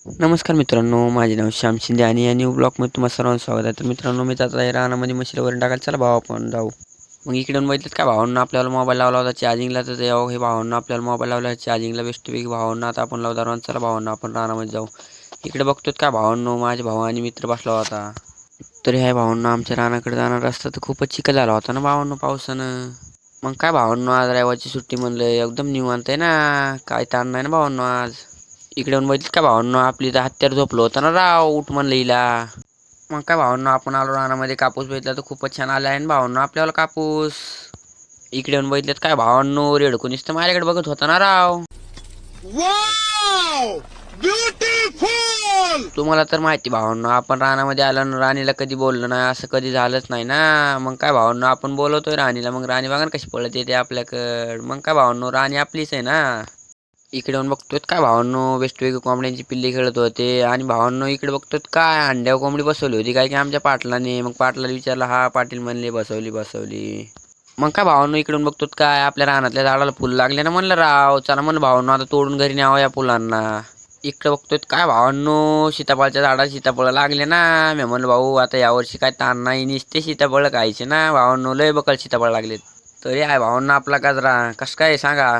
नमस्कार मित्रांनो, माझे नाव श्याम शिंदे आणि या न्यू ब्लॉगमध्ये तुम्हाला सर्वांचं स्वागत आहे. तर मित्रांनो, मी जात आहे रानामध्ये म्हशीला वरून टाकायला. चला भाऊ आपण जाऊ. मग इकडे येऊन बघितलं काय भावांना आपल्याला मोबाईल लावला होता चार्जिंगला, तर हे भावांना आपल्याला मोबाईल लावला चार्जिंगला बेस्टपैकी. भावांना आता आपण लावू दरवाजा. चला भावांना आपण रानामध्ये जाऊ. इकडे बघतोय काय भावांनो, माझे भाऊ आणि मित्र बसला होता. तर ह्या भावांना आमच्या रानाकडे जाणार रस्ता तर खूपच चिखल झाला होता ना भावांनो पावसानं. मग काय भावांनो, आज रविवारची सुट्टी म्हणलं एकदम निवांत आहे ना, काय ताण नाही ना भावांनो आज. इकडे येऊन बघितलं का भावांनो, आपली तर हत्यार झोपलो होतं ना राव, उठ म्हणलं हिला. मग काय भावांनो, आपण आलो रानामध्ये कापूस बघितला तर खूपच छान आला आहे ना भावांनो आपल्याला कापूस. इकडे येऊन बघितलं काय भावांनो, रेडकुनीच तर माझ्याकडे बघत होता ना राव. Wow beautiful. तुम्हाला तर माहिती भावांनो, आपण रानामध्ये आलो ना, राणीला कधी बोललो नाही, असं कधी झालंच नाही ना. मग काय भावांनो, आपण बोलवतोय राणीला, मग राणी बघा ना कशी पळत येते आपल्याकडं. मग काय भावांनो, राणी आपलीच आहे ना. इकडे येऊन बघतोय काय भावांनो, वेगवेगळी कोंबड्यांची पिल्ली खेळत होते. आणि भावांनो इकडे बघतोय काय अंड्यावर कोंबडी बसवली होती काय की आमच्या पाटलाने. मग पाटलाला विचारलं, हा पाटील म्हणले बसवली. मग काय भावांनो, इकडून बघतोय काय आपल्या रानातल्या झाडाला फुल लागले ना, म्हणलं राव चला म्हणलं भावांनो आता तोडून घरी न्यावं या फुलांना. इकडे बघतोय काय भावांनो, सीताफळच्या झाडाला सीताफळ लागले ना. मी म्हणलं भाऊ आता यावर्षी काय ताण नाही, निसते सीताफळ खायचे ना भावांनो, लय बकल सीताफळ लागलेत. तरी आहे भावांनो आपला गजरा कसं काय सांगा.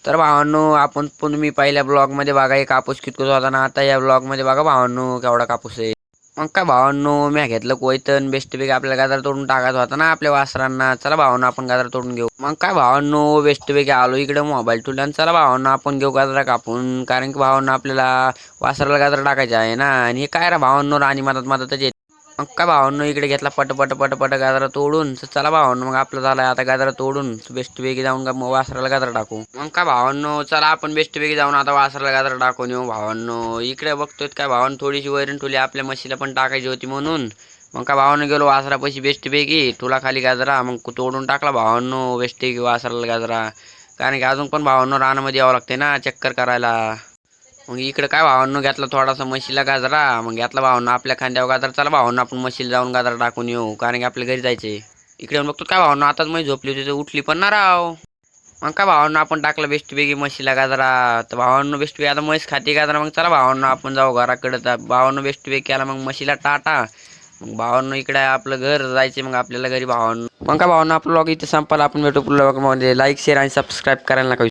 तर भावांनो, आपण पण मी पहिल्या ब्लॉगमध्ये बघा एक कापूस कितकं होता ना, आता या ब्लॉगमध्ये बघा भावांनो केवढा कापूस आहे. मग काय भावांनो, मी घेतलं कोयतन बेस्टपैकी आपल्याला गाजर तोडून टाकायचा होता ना आपल्या वासरांना. चला भावांनो आपण गाजर तोडून घेऊ. मग काय भावांनो, बेस्टपैकी आलो इकडे मोबाईल ठेवला. चला भावांनो आपण घेऊ गाजरा कापून, कारण की भावांनो आपल्याला वासराला गाजर टाकायचे आहे ना. आणि हे काय रा भावांनो, राणी मदतच येते. मग काय भावांनो, इकडे घेतला पट गाजरा तोडून. चला भावांनो, मग आपलं झालं आता गाजरा तोडून बेस्टपैकी जाऊन का मग वासराला गाजरा टाकू. मग काय भावांनो, चला आपण बेस्टपैकी जाऊन आता वासराला गाजरा टाकून येऊ भावांनो. इकडे बघतोय काय भावांनो, थोडीशी वैरण ठेवली आपल्या म्हशीला पण टाकायची होती म्हणून. मग काय भावांनो, गेलो वासरापाशी बेस्टपैकी, तुला खाली गाजरा मग तोडून टाकला भावांनो बेस्टपैकी वासराला गाजरा. कारण की अजून पण भावांनो रानामध्ये यावं लागते ना चक्कर करायला. मग इकडे काय भावांनो, घेतला थोडासा म्हशीला गाजरा, मग घेतला भावांनो आपल्या खांद्यावर गाजरा. चला भावांनो आपण म्हशीला जाऊन गाजरा टाकून येऊ, कारण की आपल्या घरी जायचे. इकडे येऊन बघतो काय भावांनो, आताच म्हैस झोपली होती तर उठली पण ना राव. मग काय भावांनो, आपण टाकलं बेस्टपैकी म्हशीला गाजरा. तर भावांनो बेस्टपैकी आता म्हैस खाती गाजरा. मग चला भावांनो आपण जाऊ घराकडे. तर भावांनो बेस्टपैकी केला मग म्हशीला टाटा. मग भावांनो इकडे आपलं घर जायचे मग आपल्याला घरी भावांनो. मग काय भावांनो, आपलं ब्लॉग इथे संपायला. आपण भेटू पुढल्या ब्लॉगमध्ये. लाईक शेअर आणि सबस्क्राईब करायला नका.